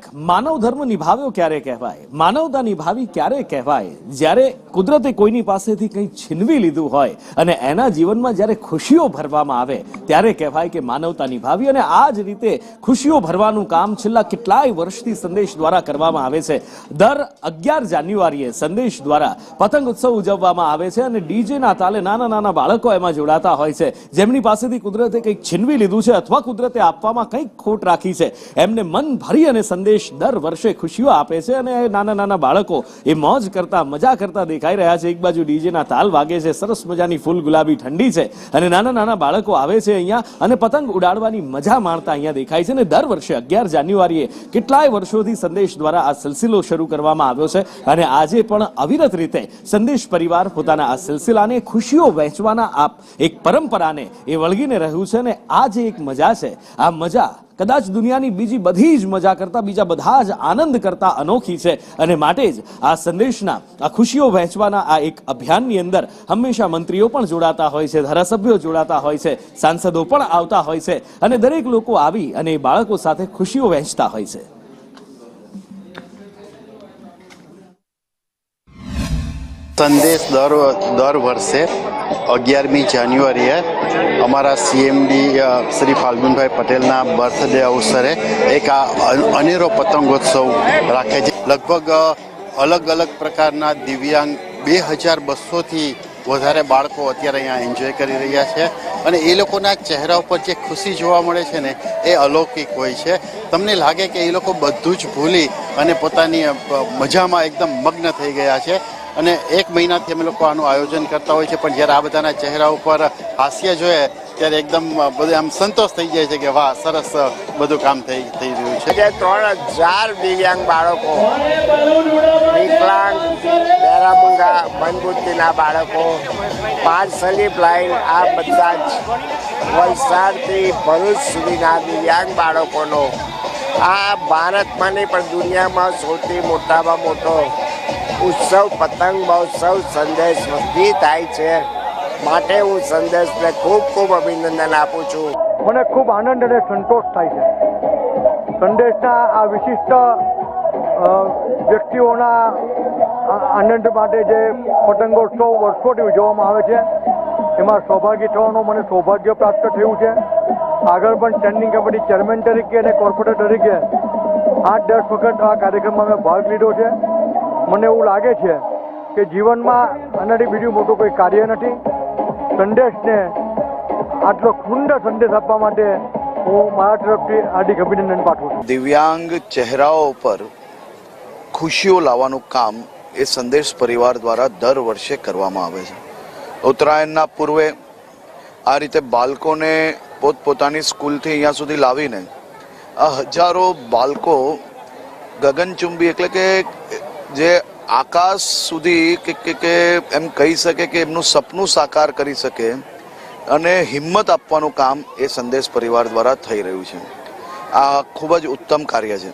કહેવાય માનવ ધર્મ નિભાવ્યો ક્યારે કહેવાય, માનવતા નિભાવી ક્યારે કહેવાય, જ્યારે કુદરતે કોઈની પાસેથી કંઈ છીનવી લીધું હોય અને એના જીવનમાં જ્યારે ખુશીઓ ભરવામાં આવે ત્યારે કહેવાય કે માનવતા નિભાવી. અને આ જ રીતે ખુશીઓ ભરવાનું કામ છેલ્લા કેટલાય વર્ષથી સંદેશ દ્વારા કરવામાં આવે છે. દર 11 જાન્યુઆરીએ સંદેશ દ્વારા પતંગ ઉત્સવ ઉજવવામાં આવે છે અને ડીજેના તાલે નાના નાના બાળકો એમાં જોડાતા હોય છે, જેમની પાસેથી કુદરતે કંઈક છીનવી લીધું છે અથવા કુદરતે આપવામાં કંઈક ખોટ રાખી છે, એમને મન ભરી અને સંદેશ દર વર્ષે ખુશીઓ આપે છે. અને નાના નાના બાળકો એ મોજ કરતા મજા કરતા દેખાઈ રહ્યા છે. એક બાજુ ડીજેના તાલ વાગે છે, સરસ મજાની ફૂલ ગુલાબી ઠંડી છે અને નાના નાના બાળકો આવે છે અહીંયા અને પતંગ ઉડાડવાની મજા માણતા અહીંયા દેખાય છે. અને દર વર્ષે 11 જાન્યુઆરીએ કેટલાય વર્ષોથી સંદેશ દ્વારા આ સિલસિલો શરૂ કરવામાં આવ્યો છે અને આજે પણ અવિરત રીતે સંદેશ પરિવાર પોતાના આ સિલસિલાને ખુશીઓ વહેંચવાના આ એક પરંપરાને એ વળગીને રહ્યું છે. અને આ જે એક મજા છે, આ મજા કદાચ દુનિયાની બીજી બધી જ મજા કરતા, બીજા બધા જ આનંદ કરતા અનોખી છે. અને માટે જ આ સંદેશના આ ખુશીઓ વહેંચવાના આ એક અભિયાનની અંદર હંમેશા મંત્રીઓ પણ જોડાતા હોય છે, ધારાસભ્યો જોડાતા હોય છે, સાંસદો પણ આવતા હોય છે અને દરેક લોકો આવી અને એ બાળકો સાથે ખુશીઓ વહેંચતા હોય છે. સંદેશ દર વર્ષે 11મી જાન્યુઆરીએ અમારા સીએમડી શ્રી ફાલ્ગુનભાઈ પટેલના બર્થડે અવસરે એક અનેરો પતંગોત્સવ રાખે છે. લગભગ અલગ અલગ પ્રકારના દિવ્યાંગ 2200થી વધારે બાળકો અત્યારે અહીંયા એન્જોય કરી રહ્યા છે અને એ લોકોના ચહેરા ઉપર જે ખુશી જોવા મળે છે ને એ અલૌકિક હોય છે. તમને લાગે કે એ લોકો બધું જ ભૂલી અને પોતાની મજામાં એકદમ મગ્ન થઈ ગયા છે. અને 1 મહિનાથી અમે લોકો આનું આયોજન કરતા હોય છે, પણ જ્યારે આ બધાના ચહેરા ઉપર હાસ્ય જોઈએ ત્યારે એકદમ બધું આમ સંતોષ થઈ જાય છે કે વાહ, સરસ બધું કામ થઈ રહ્યું છે. 3000 દિવ્યાંગ બાળકો, વિકલાંગ, બેરામૂંગા, મંદબુદ્ધિના બાળકો, 5 સ્લીપ લાઈન, આ બધા જ વલસાડથી ભરૂચ સુધીના દિવ્યાંગ બાળકોનો આ ભારતમાં નહીં પણ દુનિયામાં સૌથી મોટામાં મોટો ઉત્સવ પતંગ મહોત્સવ સંદેશ વતી થાય છે. માટે હું સંદેશને ખૂબ ખૂબ અભિનંદન આપું છું. મને ખૂબ આનંદ અને સંતોષ થાય છે. સંદેશના આ વિશિષ્ટ વ્યક્તિઓના આનંદ માટે જે પતંગોત્સવ વર્ષોથી ઉજવવામાં આવે છે એમાં સહભાગી થવાનું મને સૌભાગ્ય પ્રાપ્ત થયું છે. આગળ પણ સ્ટેન્ડિંગ કમિટી ચેરમેન તરીકે અને કોર્પોરેટર તરીકે 8-10 વખત આ કાર્યક્રમમાં મેં ભાગ લીધો છે. મને એવું લાગે છે કે જીવનમાં આનાથી બીજું મોટું કોઈ કાર્ય નથી. સંદેશને આટલો સુંદર સંદેશ આપવા માટે હું મારા તરફથી હાર્દિક અભિનંદન પાઠવું છું. દિવ્યાંગ ચહેરાઓ પર ખુશીઓ લાવવાનું કામ એ સંદેશ પરિવાર દ્વારા દર વર્ષે કરવામાં આવે છે. ઉત્તરાયણના પૂર્વે આ રીતે બાળકોને પોતપોતાની સ્કૂલથી અહીંયા સુધી લાવીને આ હજારો બાળકો ગગનચુંબી એટલે કે જે આકાશ સુધી કે એમ કહી શકે કે એમનું સપનું સાકાર કરી શકે અને હિંમત આપવાનું કામ એ સંદેશ પરિવાર દ્વારા થઈ રહ્યું છે. આ ખૂબ જ ઉત્તમ કાર્ય છે.